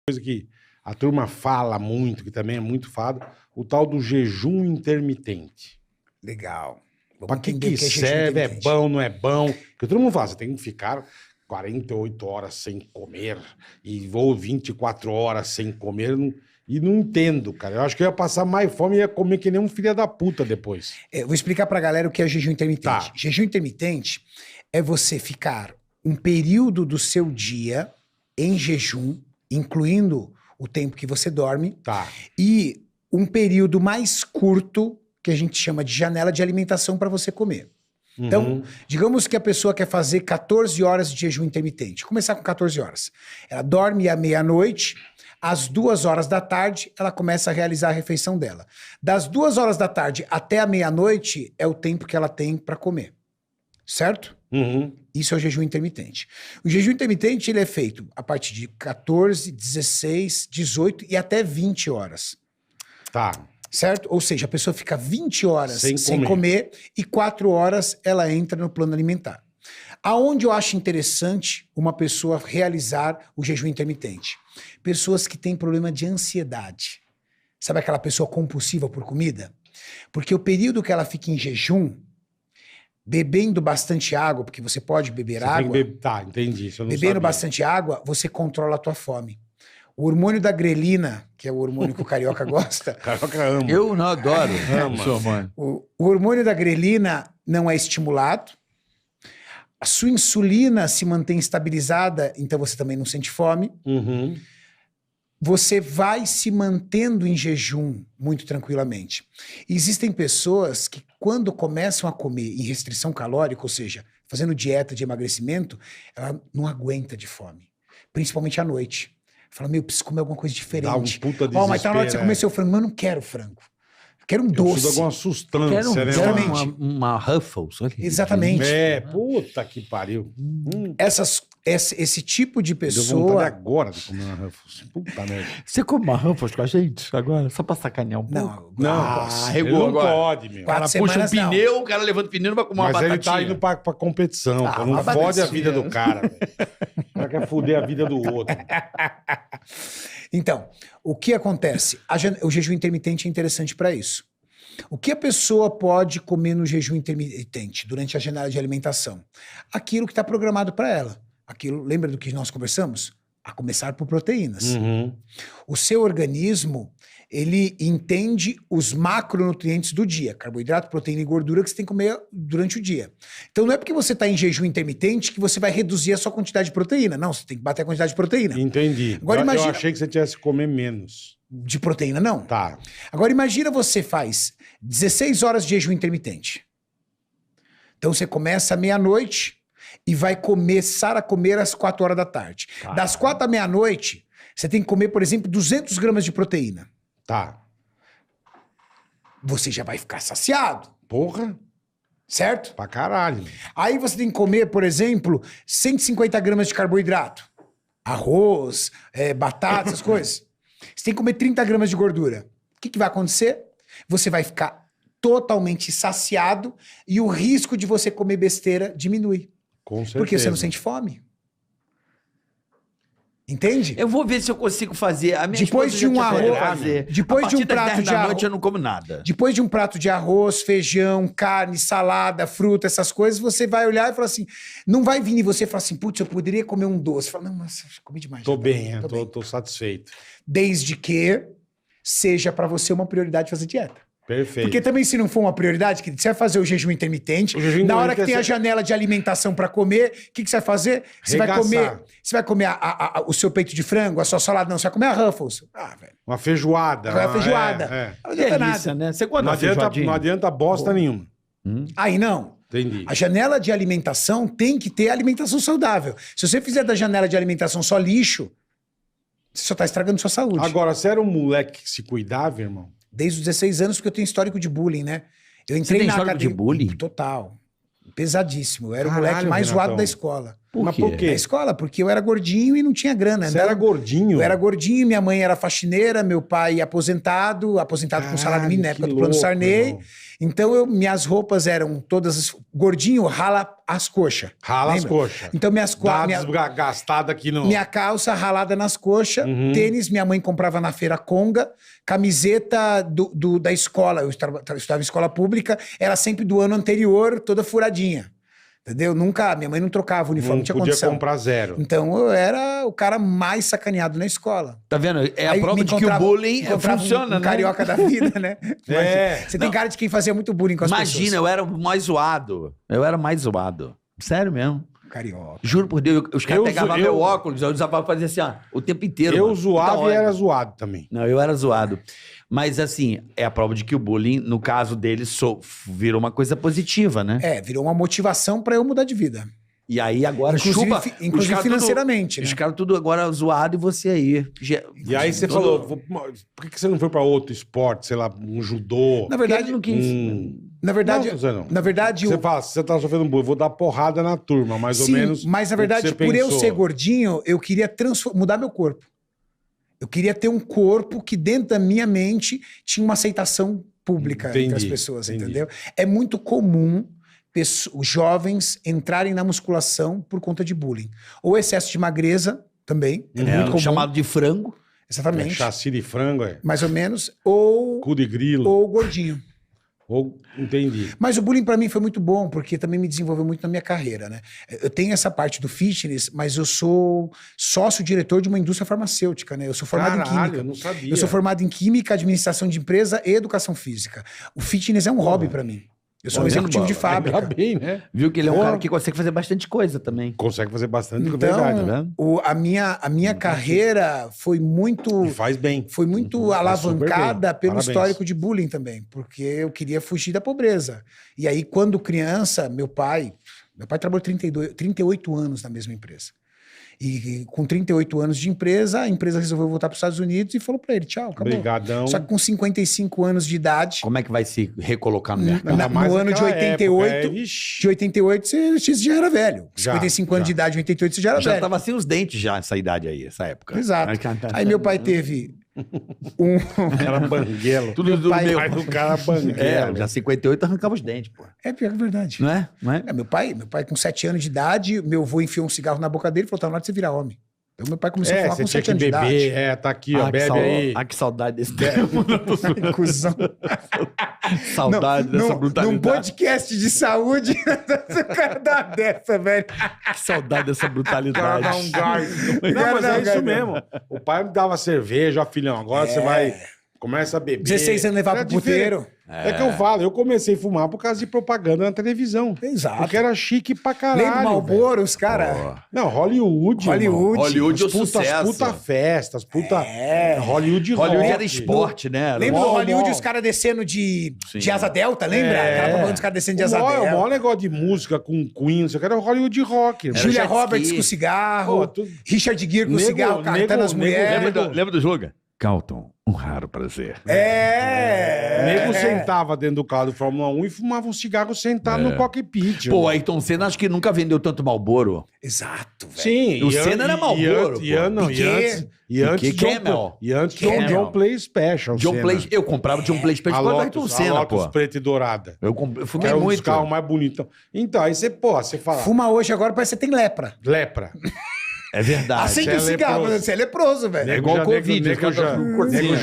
coisa que a turma fala muito, que também é muito falado, o tal do jejum intermitente. Legal. Pra que serve? É bom, não é bom? Porque todo mundo fala, você tem que ficar 48 horas sem comer e vou 24 horas sem comer. E não entendo, cara. Eu acho que eu ia passar mais fome e ia comer que nem um filho da puta depois. Eu vou explicar pra galera o que é jejum intermitente. Tá. Jejum intermitente é você ficar um período do seu dia em jejum, incluindo o tempo que você dorme, Tá. e um período mais curto, que a gente chama de janela de alimentação para você comer. Então, digamos que a pessoa quer fazer 14 horas de jejum intermitente. Começar com 14 horas. Ela dorme à meia-noite, às 2 horas da tarde, ela começa a realizar a refeição dela. Das 2 horas da tarde até a meia-noite é o tempo que ela tem para comer. Certo? Isso é o jejum intermitente. O jejum intermitente ele é feito a partir de 14, 16, 18 e até 20 horas. Tá. Certo? Ou seja, a pessoa fica 20 horas sem comer. comer e 4 horas ela entra no plano alimentar. Aonde eu acho interessante uma pessoa realizar o jejum intermitente? Pessoas que têm problema de ansiedade. Sabe aquela pessoa compulsiva por comida? Porque o período que ela fica em jejum, bebendo bastante água, porque você pode beber água. Tá, entendi. Isso eu não bebendo sabia. bastante água, você controla a tua fome. O hormônio da grelina, que é o hormônio que o carioca gosta. Carioca ama. Eu não adoro. Ama. O hormônio da grelina não é estimulado. A sua insulina se mantém estabilizada, então você também não sente fome. Você vai se mantendo em jejum muito tranquilamente. Existem pessoas que, quando começam a comer em restrição calórica, ou seja, fazendo dieta de emagrecimento, ela não aguenta de fome. Principalmente à noite. Fala, meu, preciso comer alguma coisa diferente. Dá um puta Ó, mas tá na hora de você desespero, comer seu frango. Mas eu não quero frango. Eu quero um doce. Preciso de alguma sustância, né? Exatamente. Uma Ruffles. Olha que Exatamente. É, puta que pariu. Esse tipo de Deu vontade pessoa... agora de comer uma Ruffles. Puta merda. Você come uma Ruffles com a gente agora? Só pra sacanear um pouco? Não, Ele não pode, meu. O cara 4 puxa um semanas, não. pneu, o cara levanta o pneu e vai comer uma Mas ele batatinha. tá indo pra competição, Ah, cara. Não uma fode a batatinha. vida do cara, velho. O cara quer foder a vida do outro. Então, o que acontece? O jejum intermitente é interessante para isso. O que a pessoa pode comer no jejum intermitente durante a janela de alimentação? Aquilo que está programado para ela. Aquilo, lembra do que nós conversamos? A começar por proteínas. O seu organismo, ele entende os macronutrientes do dia. Carboidrato, proteína e gordura que você tem que comer durante o dia. Então não é porque você está em jejum intermitente que você vai reduzir a sua quantidade de proteína. Não, você tem que bater a quantidade de proteína. Entendi. Agora imagina... Eu achei que você tivesse que comer menos. De proteína, não. Tá. Agora imagina você faz 16 horas de jejum intermitente. Então você começa à meia-noite e vai começar a comer às 4 horas da tarde. Das 4 à meia-noite, você tem que comer, por exemplo, 200 gramas de proteína. Tá. Você já vai ficar saciado, Porra, certo? pra caralho. Aí você tem que comer, por exemplo, 150 gramas de carboidrato. Arroz, batata, essas coisas. Você tem que comer 30 gramas de gordura. O que vai acontecer? Você vai ficar totalmente saciado e o risco de você comer besteira diminui. Com certeza. Porque você não sente fome. Entende? Eu vou ver se eu consigo fazer. A minha Depois esposa de já um tinha falado arroz- pra fazer. depois A de um partir das prato 10 de da arroz- noite eu não como nada. Depois de um prato de arroz, feijão, carne, salada, fruta, essas coisas, você vai olhar e falar assim, não vai vir em você e falar assim, putz, eu poderia comer um doce. Fala, não, mas eu comi demais. Tô já tá bem, bem, tô satisfeito. Desde que seja pra você uma prioridade fazer dieta. Perfeito. Porque também se não for uma prioridade, querido, você vai fazer o jejum intermitente, O jejum na hora que intermitente tem a é- janela de alimentação pra comer, o que você vai fazer? Você vai Regaçar. comer o seu peito de frango, a sua salada, não, você vai comer a Ruffles. Ah, velho. Uma feijoada. Vai a feijoada. É. Não adianta Delícia, nada. né? Você gosta Não, da adianta, feijoadinha? não adianta bosta nenhuma. Aí não. Entendi. A janela de alimentação tem que ter alimentação saudável. Se você fizer da janela de alimentação só lixo, você só tá estragando sua saúde. Agora, você era um moleque que se cuidava, irmão? Desde os 16 anos, porque eu tenho histórico de bullying, né? Eu entrei tem na histórico de academia. bullying? Total. Pesadíssimo. Eu era o Caralho, moleque mais Renatão. zoado da escola. Mas por quê? Na escola, porque eu era gordinho e não tinha grana. Você era gordinho? Eu era gordinho, minha mãe era faxineira, meu pai aposentado com salário mínimo na época do Plano Sarney. Irmão. Então, minhas roupas eram todas... Gordinho, rala as coxas. Rala as lembra? coxas. Então, Gastada aqui no... minha calça ralada nas coxas, tênis, minha mãe comprava na feira Conga, camiseta da escola, eu estudava em escola pública, era sempre do ano anterior, toda furadinha. Entendeu? Nunca, minha mãe não trocava o uniforme, não tinha podia condição. comprar zero. Então eu era o cara mais sacaneado na escola. Tá vendo? É a Aí prova me de que o encontrava- bullying encontrava funciona, um né? carioca da vida, né? É. Você tem cara de quem fazia muito bullying com as Imagina, pessoas. eu era o mais zoado. Eu era mais zoado. Sério mesmo. Carioca. Juro por Deus, os caras Eu pegavam zo- meu eu- óculos, eu usava pra fazer assim, ó, o tempo inteiro. Eu mano. zoava Puta e era ódio. zoado também. Não, eu era zoado. Mas assim, é a prova de que o bullying, no caso dele, virou uma coisa positiva, né? Virou uma motivação pra eu mudar de vida. E aí agora Inclusive, chupa. inclusive os caras financeiramente, Tudo, né? Os caras tudo agora zoado e você aí. E aí você falou, por que você não foi pra outro esporte? Sei lá, um judô? Na verdade, não quis. na verdade, Não, você não. na verdade, Você eu- fala, você tá sofrendo bullying, vou dar porrada na turma, mais sim, ou menos. mas na o que verdade, você por eu pensou. ser gordinho, eu queria mudar meu corpo. Eu queria ter um corpo que dentro da minha mente tinha uma aceitação pública entre as Entendi, pessoas, entendi. entendeu? É muito comum os jovens entrarem na musculação por conta de bullying. Ou excesso de magreza, também, é muito comum. Chamado de frango. Exatamente. Chassi de frango, Mais ou menos. Ou cu de grilo. gordinho. Entendi. Mas o bullying pra mim foi muito bom, porque também me desenvolveu muito na minha carreira, né? Eu tenho essa parte do fitness, mas eu sou sócio-diretor de uma indústria farmacêutica, né? Eu sou formado em Caralho, química. eu não sabia. Eu sou formado em química, administração de empresa e educação física. O fitness é um hobby pra mim. Eu sou um Olha, executivo de bola. fábrica. Ainda bem, né? Viu que ele é um Porra. cara que consegue fazer bastante coisa também. Consegue fazer bastante, Então, verdade, né? a minha carreira foi muito... E faz bem. Foi muito Faz super alavancada bem. pelo Parabéns. histórico de bullying também, porque eu queria fugir da pobreza. E aí, quando criança, meu pai trabalhou 38 anos na mesma empresa. E com 38 anos de empresa, a empresa resolveu voltar para os Estados Unidos e falou para ele, tchau, acabou. Obrigadão. Só que com 55 anos de idade, Como é que vai se recolocar no mercado? Ainda mais no ano de naquela 88, época, vixe. de 88 você já era velho. Já, 55 anos já. de idade, 88 você já era Já velho. tava sem os dentes já nessa idade aí, essa época. Exato. Aí meu pai teve Era banguelo. Tudo do pai- meu. Pai do cara banguelo. É, já 58 arrancava os dentes, pô. É pior que é verdade. Não é? Não é? Meu pai com 7 anos de idade, meu avô enfiou um cigarro na boca dele e falou: tá na hora de você virar homem. Então meu pai começou a fumar você com tinha 7 que anos de beber. idade. Tá aqui, ó, bebe aí. Que saudade desse tempo. Cusão. Saudade dessa Num brutalidade. podcast de saúde, o cara dá uma dessa, velho. Que saudade dessa O cara brutalidade. dá um gás. Não, Cara, mas dá é um isso gás mesmo. O pai me dava cerveja, ó, filhão. Agora você vai. Começa a beber. 16 anos levar Era pro puteiro. É que eu falo, eu comecei a fumar por causa de propaganda na televisão. Exato. Porque era chique pra caralho. Lembra o velho. Marlboro, os caras? Não, Hollywood. irmão. Hollywood é o Puta sucesso. festas, puta. Hollywood Hollywood rock. era esporte, né? Era Lembra Mó, do Hollywood mó. os caras descendo de Sim. asa delta, lembra? Aquela propaganda dos caras descendo de asa O delta. maior negócio de música com Queen, isso aqui era Hollywood rock. irmão. Julia jet Roberts ski. com cigarro, Pô, tudo- Richard Gere com Nego- cigarro, catando as nego- mulheres. Lembra do slogan? Calton, um raro prazer. É. O nego sentava dentro do carro do Fórmula 1 e fumava um cigarro sentado no cockpit. Pô, irmão. Ayrton Senna acho que nunca vendeu tanto Marlboro. Exato, velho. Sim. O Senna era Marlboro, E antes Piquet, John Camel. E antes Camel. John Play Special. John Senna. Play, eu comprava John Play Special A por causa do Lotus, Ayrton a Senna, Lotus pô. preta e dourada. Eu Que fumei era um dos muito. carros mais bonitos. Então, aí você, você fala, Fuma hoje agora, parece que você tem lepra. lepra. É verdade. Acende Você é um cigarro, leproso. você é leproso, velho. É igual Nego já- Covid, nego os caras já- tão com corzinha. nego já